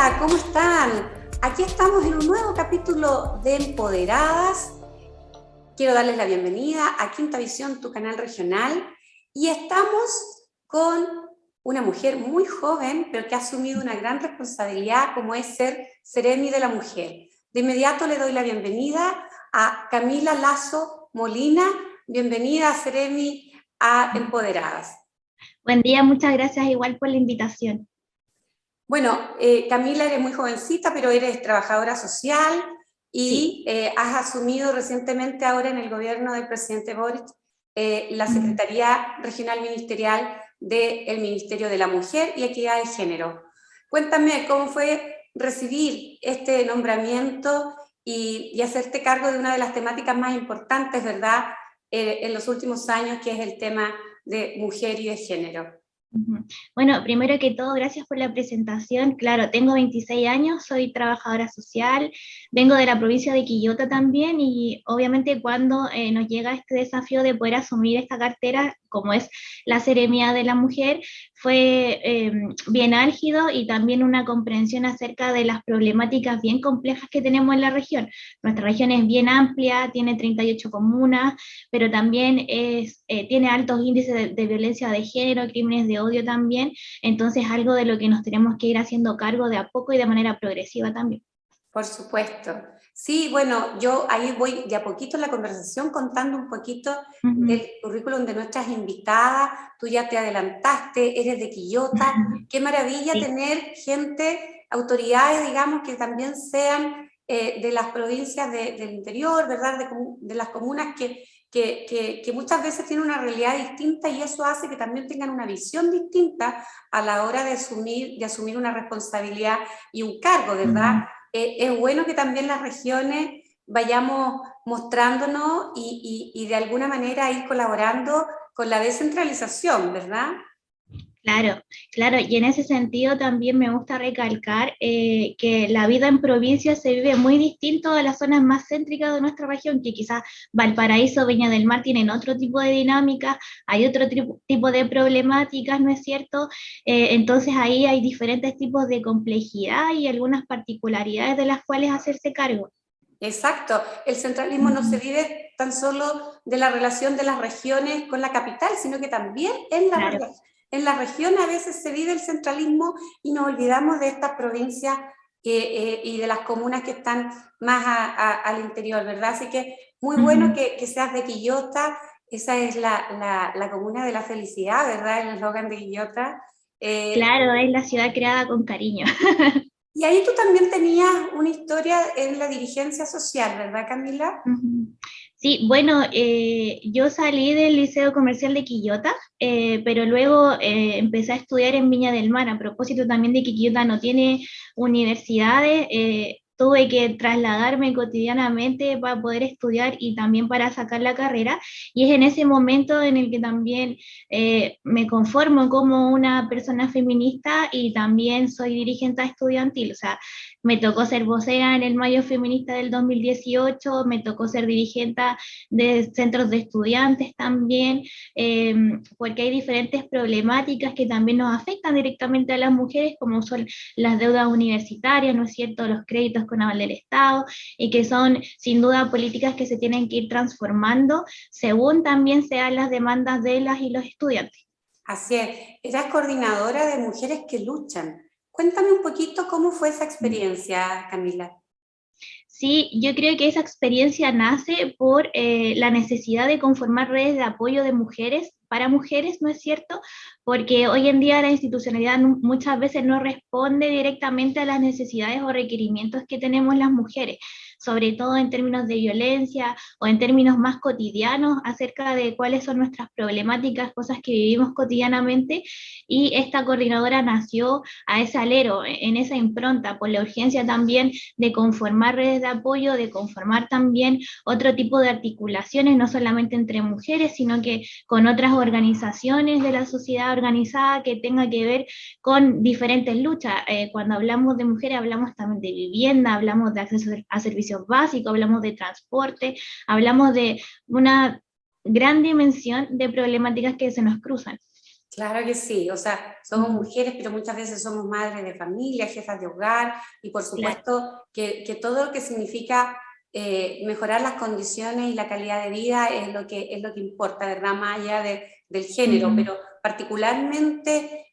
Hola, ¿cómo están? Aquí estamos en un nuevo capítulo de Empoderadas. Quiero darles la bienvenida a Quinta Visión, tu canal regional, y estamos con una mujer muy joven, pero que ha asumido una gran responsabilidad como es ser Seremi de la Mujer. De inmediato le doy la bienvenida a Camila Lazo Molina. Bienvenida, Seremi, a Empoderadas. Buen día, muchas gracias igual por la invitación. Bueno, Camila, eres muy jovencita, pero eres trabajadora social Sí. y has asumido recientemente ahora en el gobierno del presidente Boric la Ujú. Secretaría Regional Ministerial del Ministerio de la Mujer y Equidad de Género. Cuéntame cómo fue recibir este nombramiento y hacerte cargo de una de las temáticas más importantes, ¿verdad?, en los últimos años, que es el tema de mujer y de género. Ujú. Bueno, primero que todo, gracias por la presentación. Claro, tengo 26 años, soy trabajadora social, vengo de la provincia de Quillota también y obviamente cuando nos llega este desafío de poder asumir esta cartera, como es la Seremía de la Mujer, fue bien álgido y también una comprensión acerca de las problemáticas bien complejas que tenemos en la región. Nuestra región es bien amplia, tiene 38 comunas, pero también tiene altos índices de violencia de género, crímenes de odio también, entonces algo de lo que nos tenemos que ir haciendo cargo de a poco y de manera progresiva también. Por supuesto. Sí, bueno, yo ahí voy de a poquito en la conversación contando un poquito Ujú. del currículum de nuestras invitadas. Tú ya te adelantaste, eres de Quillota. Qué maravilla Sí. tener gente, autoridades, digamos, que también sean de las provincias del interior, ¿verdad? De las comunas que muchas veces tienen una realidad distinta, y eso hace que también tengan una visión distinta a la hora de asumir una responsabilidad y un cargo, ¿verdad? Ujú. Es bueno que también las regiones vayamos mostrándonos y de alguna manera ir colaborando con la descentralización, ¿verdad? Claro, claro, y en ese sentido también me gusta recalcar que la vida en provincia se vive muy distinto a las zonas más céntricas de nuestra región, que quizás Valparaíso, Viña del Mar tienen otro tipo de dinámicas, hay otro tipo de problemáticas, ¿no es cierto? Entonces ahí hay diferentes tipos de complejidad y algunas particularidades de las cuales hacerse cargo. Exacto. El centralismo no se Ujú. vive tan solo de la relación de las regiones con la capital, sino que también Claro. en la región a veces se vive el centralismo y nos olvidamos de estas provincias y de las comunas que están más al interior, ¿verdad? Así que muy bueno Ujú. que seas de Quillota. Esa es la comuna de la felicidad, ¿verdad? El eslogan de Quillota. Eh, Claro, es la ciudad creada con cariño. y ahí tú también tenías una historia en la dirigencia social, ¿verdad, Camila? Ujú. Sí, bueno, yo salí del Liceo Comercial de Quillota, pero luego empecé a estudiar en Viña del Mar. A propósito también de que Quillota no tiene universidades, tuve que trasladarme cotidianamente para poder estudiar y también para sacar la carrera. Y es en ese momento en el que también me conformo como una persona feminista y también soy dirigente estudiantil. O sea, me tocó ser vocera en el Mayo Feminista del 2018, me tocó ser dirigente de centros de estudiantes también, eh, porque hay diferentes problemáticas que también nos afectan directamente a las mujeres, como son las deudas universitarias, ¿no es cierto?, los créditos con aval del Estado, y que son sin duda políticas que se tienen que ir transformando según también sean las demandas de las y los estudiantes. Así es, eras coordinadora de Mujeres que Luchan. Cuéntame un poquito cómo fue esa experiencia, Camila. Sí, yo creo que esa experiencia nace por la necesidad de conformar redes de apoyo de mujeres para mujeres, ¿no es cierto? Porque hoy en día la institucionalidad muchas veces no responde directamente a las necesidades o requerimientos que tenemos las mujeres, sobre todo en términos de violencia o en términos más cotidianos acerca de cuáles son nuestras problemáticas, cosas que vivimos cotidianamente. Y esta coordinadora nació a ese alero, en esa impronta, por la urgencia también de conformar redes de apoyo, de conformar también otro tipo de articulaciones, no solamente entre mujeres, sino que con otras organizaciones de la sociedad organizada que tenga que ver con diferentes luchas. Cuando hablamos de mujeres hablamos también de vivienda, hablamos de acceso a servicios básicos, hablamos de transporte, hablamos de una gran dimensión de problemáticas que se nos cruzan. Claro que sí, o sea, somos mujeres, pero muchas veces somos madres de familia, jefas de hogar, y por Claro. supuesto que todo lo que significa mejorar las condiciones y la calidad de vida es lo que importa, ¿verdad? Más allá del género, Ujú. pero particularmente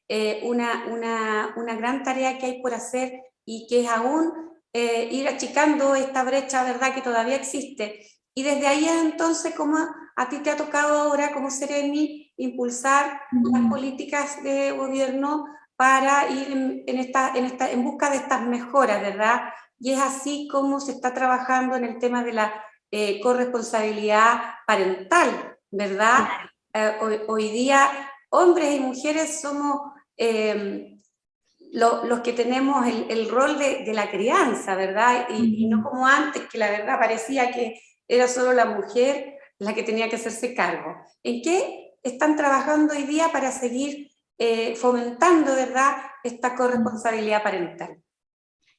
una gran tarea que hay por hacer y que es aún ir achicando esta brecha, ¿verdad? Que todavía existe. Y desde ahí entonces, ¿cómo a ti te ha tocado ahora como Seremi impulsar las Ujú. políticas de gobierno para ir en busca de estas mejoras, ¿verdad? Y es así como se está trabajando en el tema de la corresponsabilidad parental, ¿verdad? Claro. Hoy día, hombres y mujeres somos los que tenemos el rol de la crianza, ¿verdad? Y no Ujú. como antes, que la verdad parecía que era solo la mujer la que tenía que hacerse cargo. ¿En qué están trabajando hoy día para seguir fomentando, ¿verdad?, esta corresponsabilidad parental?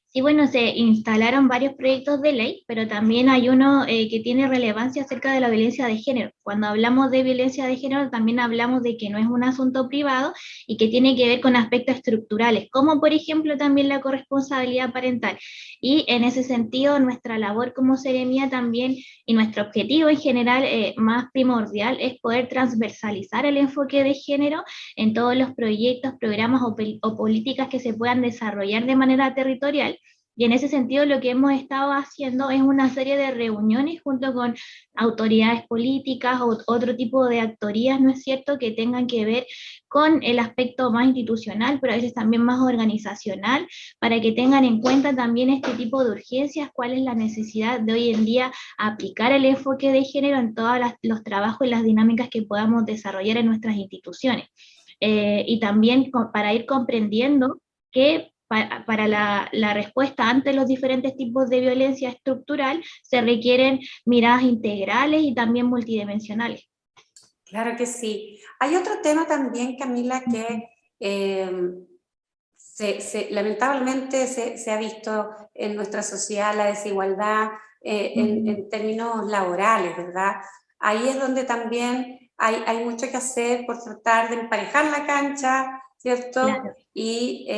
Sí, bueno, se instalaron varios proyectos de ley, pero también hay uno que tiene relevancia acerca de la violencia de género. Cuando hablamos de violencia de género, también hablamos de que no es un asunto privado y que tiene que ver con aspectos estructurales, como por ejemplo también la corresponsabilidad parental. Y en ese sentido, nuestra labor como Seremía también y nuestro objetivo en general más primordial es poder transversalizar el enfoque de género en todos los proyectos, programas o políticas que se puedan desarrollar de manera territorial. Y en ese sentido lo que hemos estado haciendo es una serie de reuniones junto con autoridades políticas o otro tipo de actorías, ¿no es cierto?, que tengan que ver con el aspecto más institucional, pero a veces también más organizacional, para que tengan en cuenta también este tipo de urgencias, cuál es la necesidad de hoy en día aplicar el enfoque de género en todos los trabajos y las dinámicas que podamos desarrollar en nuestras instituciones. Y también para ir comprendiendo que para la respuesta ante los diferentes tipos de violencia estructural se requieren miradas integrales y también multidimensionales. Claro que sí. Hay otro tema también, Camila, que eh, lamentablemente se ha visto en nuestra sociedad la desigualdad en términos laborales, ¿verdad? Ahí es donde también hay mucho que hacer por tratar de emparejar la cancha, ¿cierto? Claro. Y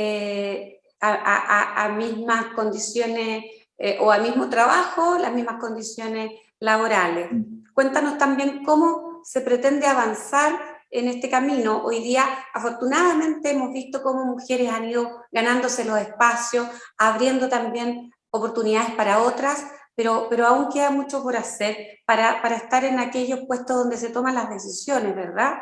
a mismas condiciones o al mismo trabajo, las mismas condiciones laborales. Cuéntanos también cómo se pretende avanzar en este camino. Hoy día, afortunadamente, hemos visto cómo mujeres han ido ganándose los espacios, abriendo también oportunidades para otras, pero aún queda mucho por hacer para estar en aquellos puestos donde se toman las decisiones, ¿verdad?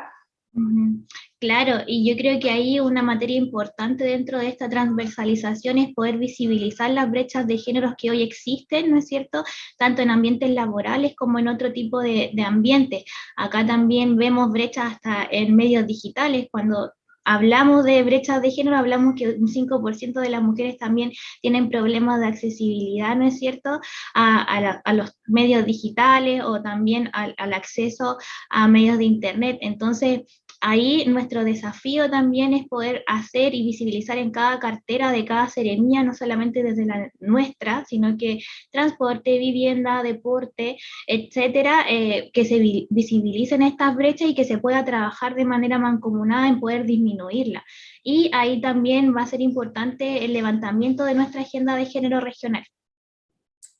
Ujú. Claro, y yo creo que ahí una materia importante dentro de esta transversalización es poder visibilizar las brechas de géneros que hoy existen, ¿no es cierto? Tanto en ambientes laborales como en otro tipo de ambientes. Acá también vemos brechas hasta en medios digitales. Cuando hablamos de brechas de género, hablamos que un 5% de las mujeres también tienen problemas de accesibilidad, ¿no es cierto?, a los medios digitales o también al acceso a medios de Internet. Entonces, ahí nuestro desafío también es poder hacer y visibilizar en cada cartera de cada seremía, no solamente desde la nuestra, sino que transporte, vivienda, deporte, etcétera, que se visibilicen estas brechas y que se pueda trabajar de manera mancomunada en poder disminuirla. Y ahí también va a ser importante el levantamiento de nuestra agenda de género regional.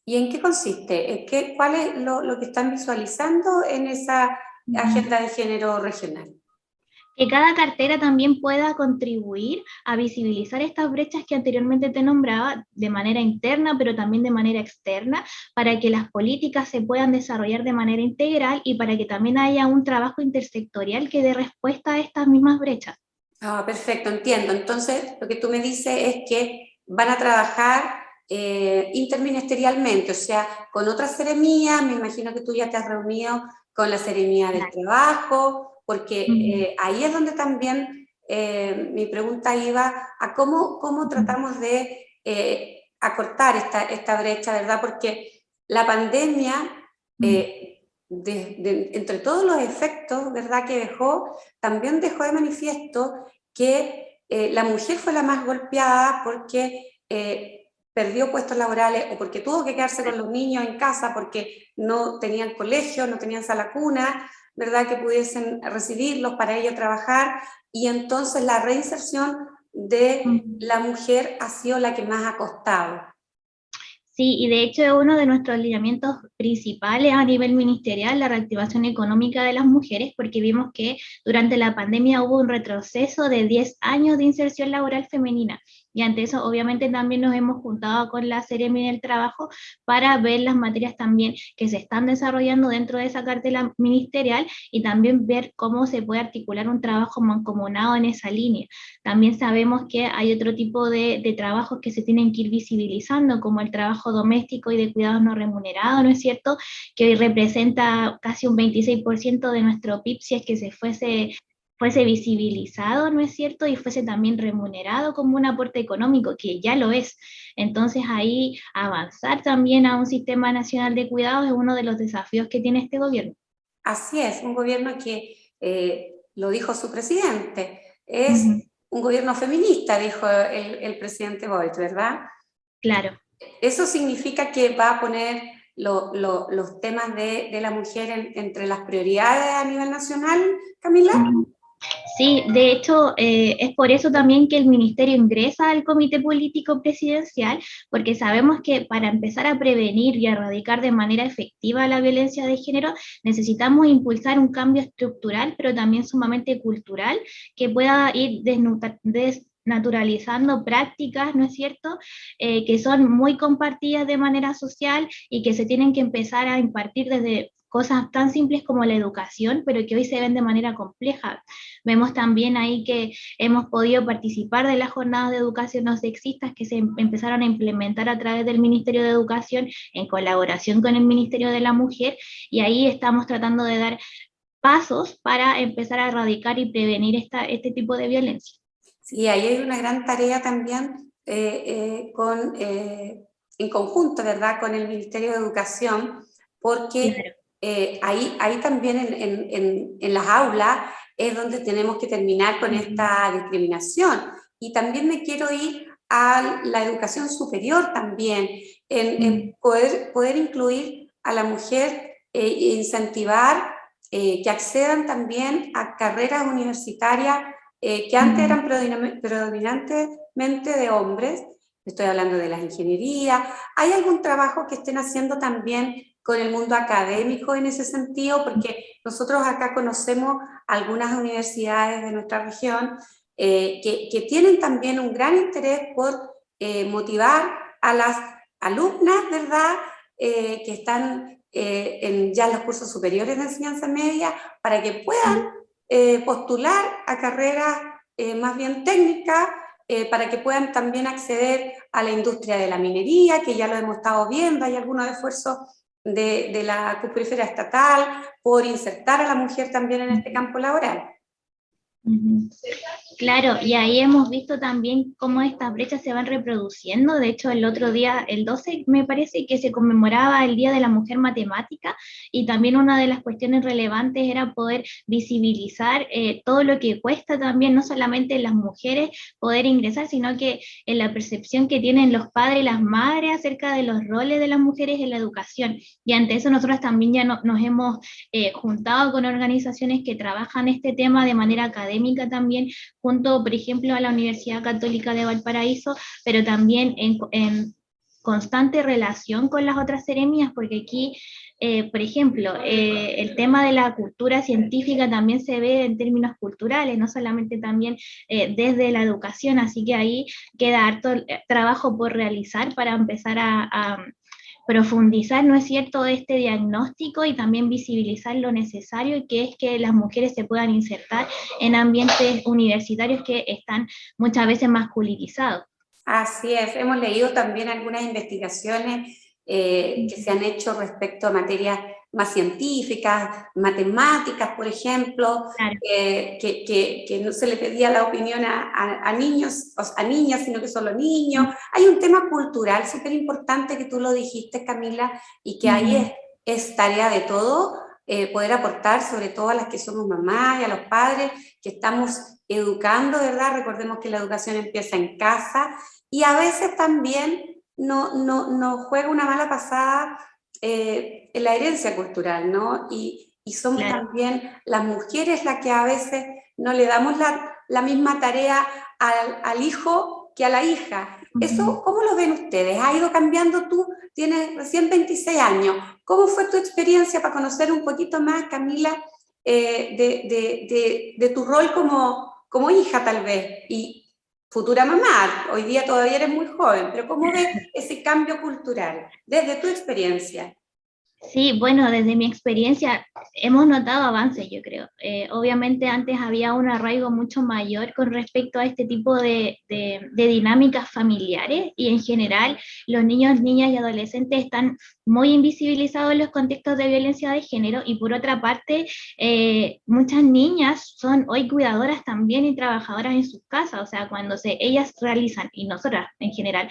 ¿Y en qué consiste? ¿Cuál es lo que están visualizando en esa Ujú. agenda de género regional? Que cada cartera también pueda contribuir a visibilizar estas brechas que anteriormente te nombraba de manera interna, pero también de manera externa, para que las políticas se puedan desarrollar de manera integral y para que también haya un trabajo intersectorial que dé respuesta a estas mismas brechas. Ah, perfecto, entiendo. Entonces, lo que tú me dices es que van a trabajar interministerialmente, o sea, con otras seremías. Me imagino que tú ya te has reunido con la seremía del Claro. trabajo, porque Ujú. ahí es donde también mi pregunta iba a cómo tratamos de acortar esta brecha, ¿verdad? Porque la pandemia, entre todos los efectos, ¿verdad?, que dejó, también dejó de manifiesto que la mujer fue la más golpeada porque perdió puestos laborales o porque tuvo que quedarse con los niños en casa porque no tenían colegio, no tenían sala cuna, ¿verdad?, que pudiesen recibirlos para ello trabajar. y entonces la reinserción de la mujer ha sido la que más ha costado. Sí, y de hecho es uno de nuestros lineamientos principales a nivel ministerial, la reactivación económica de las mujeres, porque vimos que durante la pandemia hubo un retroceso de 10 años de inserción laboral femenina. Y ante eso, obviamente, también nos hemos juntado con la Seremi del Trabajo para ver las materias también que se están desarrollando dentro de esa cartela ministerial y también ver cómo se puede articular un trabajo mancomunado en esa línea. También sabemos que hay otro tipo de trabajos que se tienen que ir visibilizando, como el trabajo doméstico y de cuidados no remunerados, ¿no es cierto? Que hoy representa casi un 26% de nuestro PIB si es que fuese visibilizado, ¿no es cierto? Y fuese también remunerado como un aporte económico, que ya lo es. Entonces ahí avanzar también a un sistema nacional de cuidados es uno de los desafíos que tiene este gobierno. Así es, un gobierno que, lo dijo su presidente, es Ujú. un gobierno feminista, dijo el presidente Boric, ¿verdad? Claro. Eso significa que va a poner los temas de la mujer entre las prioridades a nivel nacional, Camila. Ujú. Sí, de hecho, es por eso también que el ministerio ingresa al Comité Político Presidencial, porque sabemos que para empezar a prevenir y erradicar de manera efectiva la violencia de género, necesitamos impulsar un cambio estructural, pero también sumamente cultural, que pueda ir desnaturalizando prácticas, ¿no es cierto?, que son muy compartidas de manera social y que se tienen que empezar a impartir desde cosas tan simples como la educación, pero que hoy se ven de manera compleja. Vemos también ahí que hemos podido participar de las jornadas de educación no sexistas que se empezaron a implementar a través del Ministerio de Educación en colaboración con el Ministerio de la Mujer, y ahí estamos tratando de dar pasos para empezar a erradicar y prevenir este tipo de violencia. Sí, ahí hay una gran tarea también en conjunto, ¿verdad?, con el Ministerio de Educación, porque Claro. ahí también en las aulas es donde tenemos que terminar con esta discriminación. Y también me quiero ir a la educación superior también, en poder incluir a la mujer e incentivar que accedan también a carreras universitarias que antes eran predominantemente de hombres. Estoy hablando de las ingenierías. ¿Hay algún trabajo que estén haciendo también con el mundo académico en ese sentido? Porque nosotros acá conocemos algunas universidades de nuestra región que tienen también un gran interés por motivar a las alumnas, ¿verdad?, que están ya en los cursos superiores de enseñanza media, para que puedan postular a carreras más bien técnicas, para que puedan también acceder a la industria de la minería, que ya lo hemos estado viendo. Hay algunos esfuerzos de la cuprífera estatal por insertar a la mujer también en este campo laboral. Ujú. Claro, y ahí hemos visto también cómo estas brechas se van reproduciendo. De hecho, el otro día, el 12, me parece que se conmemoraba el Día de la Mujer Matemática, y también una de las cuestiones relevantes era poder visibilizar todo lo que cuesta también, no solamente en las mujeres poder ingresar, sino que en la percepción que tienen los padres y las madres acerca de los roles de las mujeres en la educación. Y ante eso nosotros también ya nos hemos juntado con organizaciones que trabajan este tema de manera académica también, junto, por ejemplo, a la Universidad Católica de Valparaíso, pero también en constante relación con las otras seremías, porque aquí, por ejemplo, el tema de la cultura científica también se ve en términos culturales, no solamente también desde la educación, así que ahí queda harto trabajo por realizar para empezar a profundizar, ¿no es cierto?, este diagnóstico y también visibilizar lo necesario, que es que las mujeres se puedan insertar en ambientes universitarios que están muchas veces masculinizados. Así es, hemos leído también algunas investigaciones que se han hecho respecto a materias más científicas, matemáticas, por ejemplo, Claro. que no se le pedía la opinión a niños, o sea, a niñas, sino que solo niños. Hay un tema cultural súper importante que tú lo dijiste, Camila, y que ahí es tarea de todo poder aportar, sobre todo a las que somos mamás y a los padres que estamos educando, ¿verdad? Recordemos que la educación empieza en casa. Y a veces también no juega una mala pasada en la herencia cultural, ¿no? Y somos Claro. también las mujeres las que a veces no le damos la misma tarea al hijo que a la hija. ¿Eso cómo lo ven ustedes? ¿Ha ido cambiando? Tú tienes recién 26 años. ¿Cómo fue tu experiencia para conocer un poquito más, Camila, de tu rol como hija tal vez? Y futura mamá, hoy día todavía eres muy joven, pero ¿cómo ves ese cambio cultural desde tu experiencia? Sí, bueno, desde mi experiencia hemos notado avances, yo creo. Obviamente antes había un arraigo mucho mayor con respecto a este tipo de dinámicas familiares y en general los niños, niñas y adolescentes están muy invisibilizados en los contextos de violencia de género y por otra parte muchas niñas son hoy cuidadoras también y trabajadoras en sus casas, o sea, ellas realizan, y nosotras en general,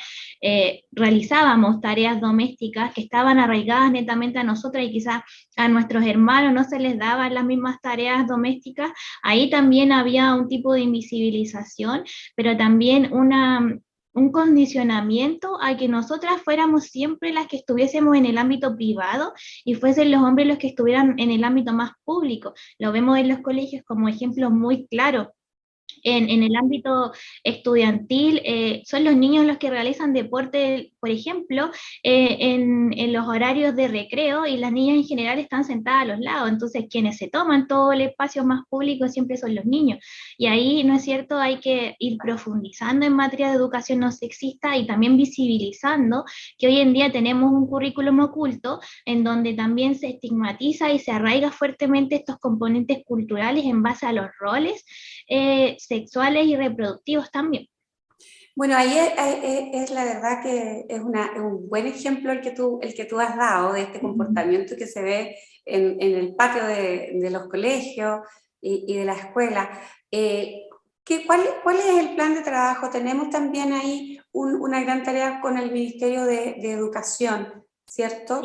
realizábamos tareas domésticas que estaban arraigadas netamente a nosotras y quizás a nuestros hermanos no se les daban las mismas tareas domésticas, ahí también había un tipo de invisibilización, pero también un condicionamiento a que nosotras fuéramos siempre las que estuviésemos en el ámbito privado y fuesen los hombres los que estuvieran en el ámbito más público. Lo vemos en los colegios como ejemplo muy claro. En el ámbito estudiantil, son los niños los que realizan deporte, por ejemplo, en los horarios de recreo y las niñas en general están sentadas a los lados, entonces quienes se toman todo el espacio más público siempre son los niños. Y ahí, ¿no es cierto?, hay que ir profundizando en materia de educación no sexista y también visibilizando que hoy en día tenemos un currículum oculto en donde también se estigmatiza y se arraiga fuertemente estos componentes culturales en base a los roles sexuales y reproductivos también. Bueno, ahí es la verdad que es un buen ejemplo el que tú has dado de este comportamiento que se ve en el patio de los colegios y de la escuela. ¿Cuál es el plan de trabajo? Tenemos también ahí una gran tarea con el Ministerio de Educación, Sí, ¿cierto?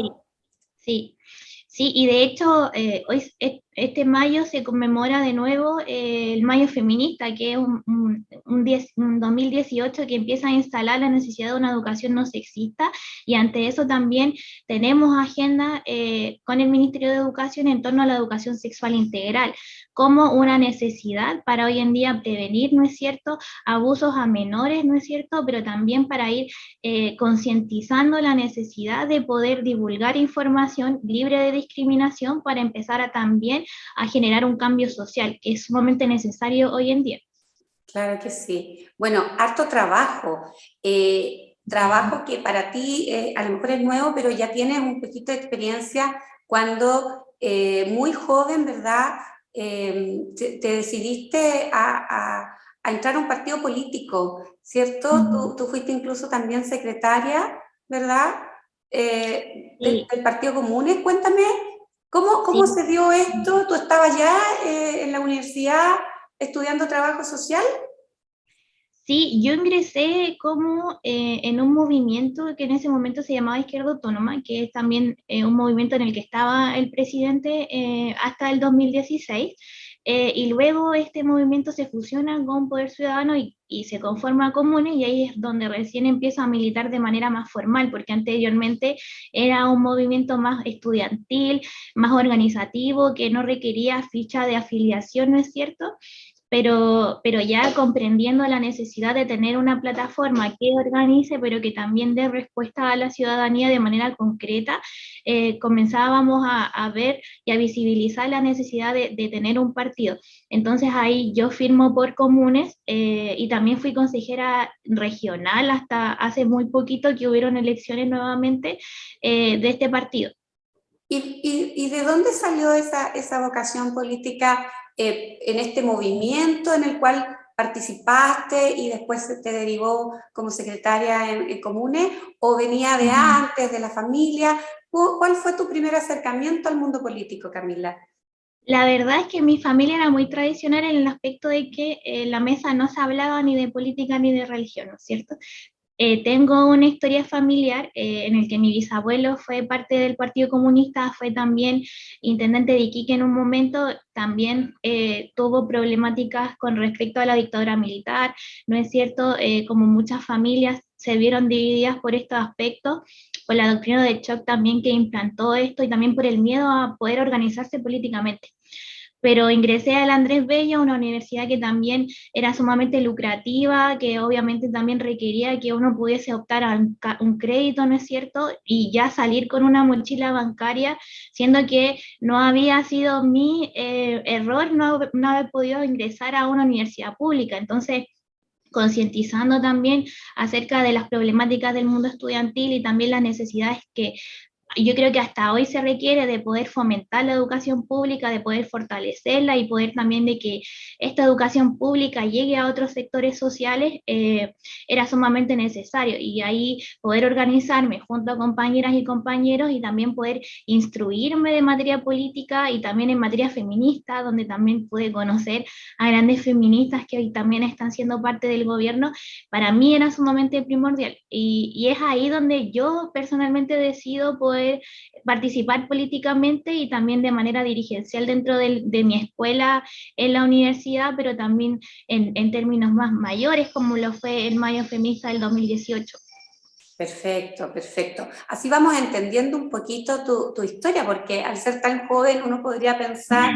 sí. Sí, y de hecho, este mayo se conmemora de nuevo el Mayo Feminista, que es un 2018 que empieza a instalar la necesidad de una educación no sexista, y ante eso también tenemos agenda con el Ministerio de Educación en torno a la educación sexual integral, como una necesidad para hoy en día prevenir, ¿no es cierto?, abusos a menores, ¿no es cierto?, pero también para ir concientizando la necesidad de poder divulgar información libre de discriminación para empezar también a generar un cambio social que es sumamente necesario hoy en día. Claro que sí. Bueno, harto trabajo. Trabajo que para ti a lo mejor es nuevo, pero ya tienes un poquito de experiencia cuando muy joven, ¿verdad? Te decidiste a entrar a un partido político, ¿cierto? Tú fuiste incluso también secretaria, ¿verdad? Sí, Del Partido Comunes. Cuéntame, ¿cómo sí. se dio esto? ¿Tú estabas ya en la universidad estudiando trabajo social? Sí, yo ingresé como en un movimiento que en ese momento se llamaba Izquierda Autónoma, que es también un movimiento en el que estaba el presidente hasta el 2016, y luego este movimiento se fusiona con Poder Ciudadano y se conforma Comunes, y ahí es donde recién empieza a militar de manera más formal, porque anteriormente era un movimiento más estudiantil, más organizativo, que no requería ficha de afiliación, ¿no es cierto? Pero ya comprendiendo la necesidad de tener una plataforma que organice, pero que también dé respuesta a la ciudadanía de manera concreta, comenzábamos a ver y a visibilizar la necesidad de tener un partido. Entonces ahí yo firmo por Comunes y también fui consejera regional hasta hace muy poquito que hubieron elecciones nuevamente de este partido. ¿Y de dónde salió esa vocación política en este movimiento en el cual participaste y después se te derivó como secretaria en Comunes? ¿O venía de antes, de la familia? ¿Cuál fue tu primer acercamiento al mundo político, Camila? La verdad es que mi familia era muy tradicional en el aspecto de que en la mesa no se hablaba ni de política ni de religión, ¿no es cierto? Tengo una historia familiar en el que mi bisabuelo fue parte del Partido Comunista, fue también intendente de Iquique en un momento, también tuvo problemáticas con respecto a la dictadura militar, ¿no es cierto? Como muchas familias se vieron divididas por estos aspectos, por la doctrina de Choc también que implantó esto y también por el miedo a poder organizarse políticamente. pero ingresé al Andrés Bello, una universidad que también era sumamente lucrativa, que obviamente también requería que uno pudiese optar a un crédito, ¿no es cierto? Y ya salir con una mochila bancaria, siendo que no había sido mi error no haber podido ingresar a una universidad pública. Entonces, concientizando también acerca de las problemáticas del mundo estudiantil y también las necesidades que yo creo que hasta hoy se requiere de poder fomentar la educación pública, de poder fortalecerla y poder también de que esta educación pública llegue a otros sectores sociales, era sumamente necesario. Y ahí poder organizarme junto a compañeras y compañeros y también poder instruirme de materia política y también en materia feminista, donde también pude conocer a grandes feministas que hoy también están siendo parte del gobierno, para mí era sumamente primordial. Y es ahí donde yo personalmente decido poder participar políticamente y también de manera dirigencial dentro de mi escuela en la universidad, pero también en términos más mayores, como lo fue el Mayo Feminista del 2018. Perfecto, perfecto. Así vamos entendiendo un poquito tu historia, porque al ser tan joven uno podría pensar,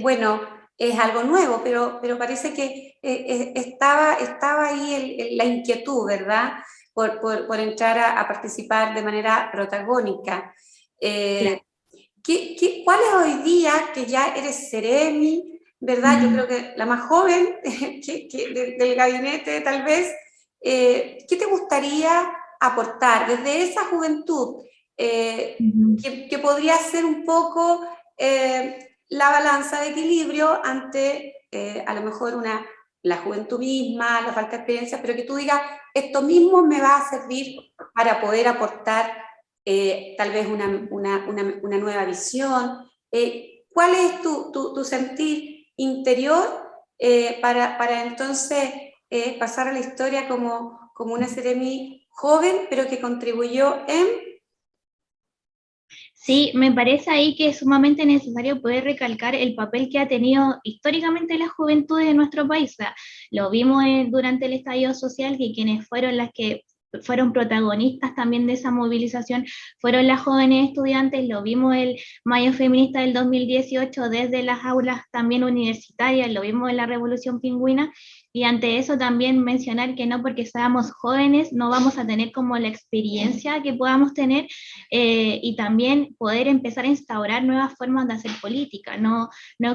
bueno, es algo nuevo, pero parece que estaba ahí la inquietud, ¿verdad? Por entrar a participar de manera protagónica. Claro. Eh, ¿Cuál es hoy día, que ya eres Seremi, ¿verdad? Yo creo que la más joven del gabinete, tal vez. ¿Qué te gustaría aportar desde esa juventud, que podría ser un poco la balanza de equilibrio ante a lo mejor la juventud misma, la falta de experiencia, pero que tú digas, esto mismo me va a servir para poder aportar tal vez una nueva visión? ¿Cuál es tu sentir interior para entonces pasar a la historia como una Seremi joven, pero que contribuyó en... Sí, me parece ahí que es sumamente necesario poder recalcar el papel que ha tenido históricamente la juventud de nuestro país. O sea, lo vimos durante el estallido social, que quienes fueron las que fueron protagonistas también de esa movilización fueron las jóvenes estudiantes. Lo vimos el Mayo Feminista del 2018 desde las aulas también universitarias, lo vimos en la Revolución Pingüina. Y ante eso también mencionar que no porque seamos jóvenes no vamos a tener como la experiencia que podamos tener, y también poder empezar a instaurar nuevas formas de hacer política, no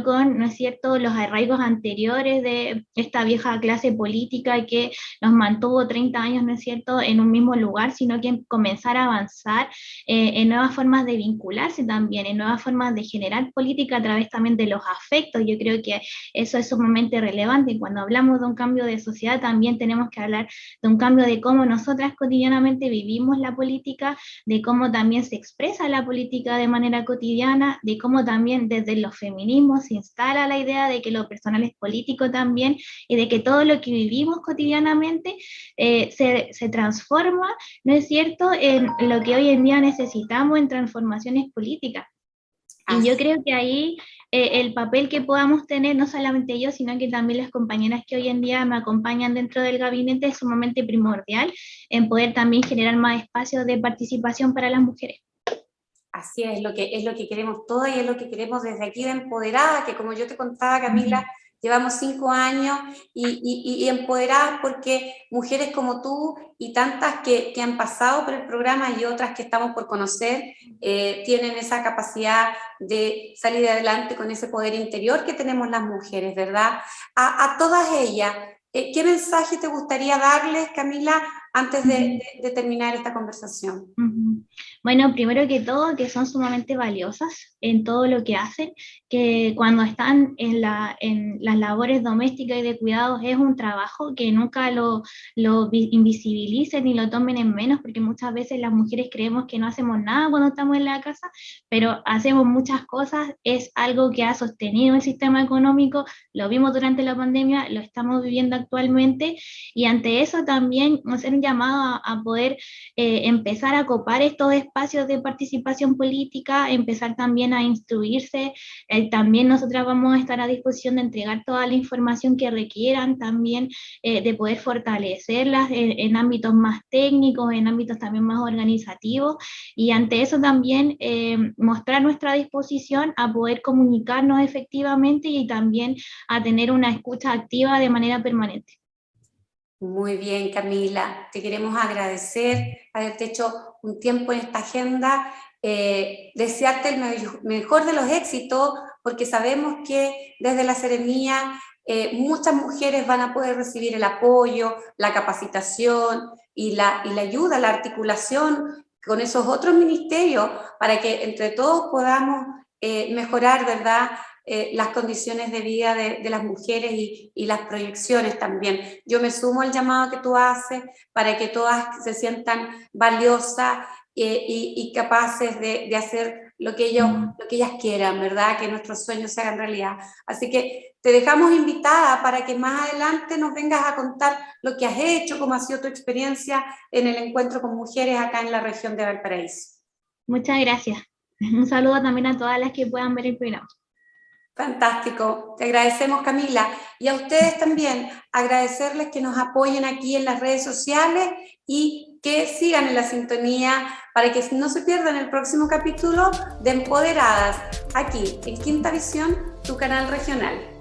con, ¿no es cierto?, los arraigos anteriores de esta vieja clase política que nos mantuvo 30 años, ¿no es cierto?, en un mismo lugar, sino que comenzar a avanzar en nuevas formas de vincularse también, en nuevas formas de generar política a través también de los afectos. Yo creo que eso es sumamente relevante, y cuando hablamos de un cambio de sociedad también tenemos que hablar de un cambio de cómo nosotras cotidianamente vivimos la política, de cómo también se expresa la política de manera cotidiana, de cómo también desde los feminismos se instala la idea de que lo personal es político también, y de que todo lo que vivimos cotidianamente se transforma, ¿no es cierto?, en lo que hoy en día necesitamos en transformaciones políticas. Y yo creo que ahí el papel que podamos tener, no solamente yo, sino que también las compañeras que hoy en día me acompañan dentro del gabinete, es sumamente primordial en poder también generar más espacios de participación para las mujeres. Así es lo que queremos todas, y es lo que queremos desde aquí de Empoderada, que como yo te contaba, Camila, llevamos 5 años y empoderadas porque mujeres como tú y tantas que han pasado por el programa y otras que estamos por conocer, tienen esa capacidad de salir adelante con ese poder interior que tenemos las mujeres, ¿verdad? A todas ellas, ¿qué mensaje te gustaría darles, Camila, antes de terminar esta conversación? Bueno, primero que todo, que son sumamente valiosas en todo lo que hacen, que cuando están en las labores domésticas y de cuidados es un trabajo que nunca lo invisibilicen ni lo tomen en menos, porque muchas veces las mujeres creemos que no hacemos nada cuando estamos en la casa, pero hacemos muchas cosas, es algo que ha sostenido el sistema económico, lo vimos durante la pandemia, lo estamos viviendo actualmente, y ante eso también hacer un llamado a poder empezar a copar estos espacios de participación política, empezar también a instruirse. También nosotras vamos a estar a disposición de entregar toda la información que requieran, también de poder fortalecerlas en ámbitos más técnicos, en ámbitos también más organizativos, y ante eso también mostrar nuestra disposición a poder comunicarnos efectivamente y también a tener una escucha activa de manera permanente. Muy bien, Camila, te queremos agradecer haberte hecho un tiempo en esta agenda, desearte el mejor de los éxitos, porque sabemos que desde la Seremía muchas mujeres van a poder recibir el apoyo, la capacitación y la ayuda, la articulación con esos otros ministerios para que entre todos podamos mejorar, ¿verdad?, las condiciones de vida de las mujeres y las proyecciones también. Yo me sumo al llamado que tú haces para que todas se sientan valiosas y capaces de hacer lo que ellas quieran, ¿verdad? Que nuestros sueños se hagan realidad. Así que te dejamos invitada para que más adelante nos vengas a contar lo que has hecho, cómo ha sido tu experiencia en el encuentro con mujeres acá en la región de Valparaíso. Muchas gracias. Un saludo también a todas las que puedan ver el programa. Fantástico, te agradecemos, Camila, y a ustedes también agradecerles que nos apoyen aquí en las redes sociales y que sigan en la sintonía para que no se pierdan el próximo capítulo de Empoderadas, aquí en Quinta Visión, tu canal regional.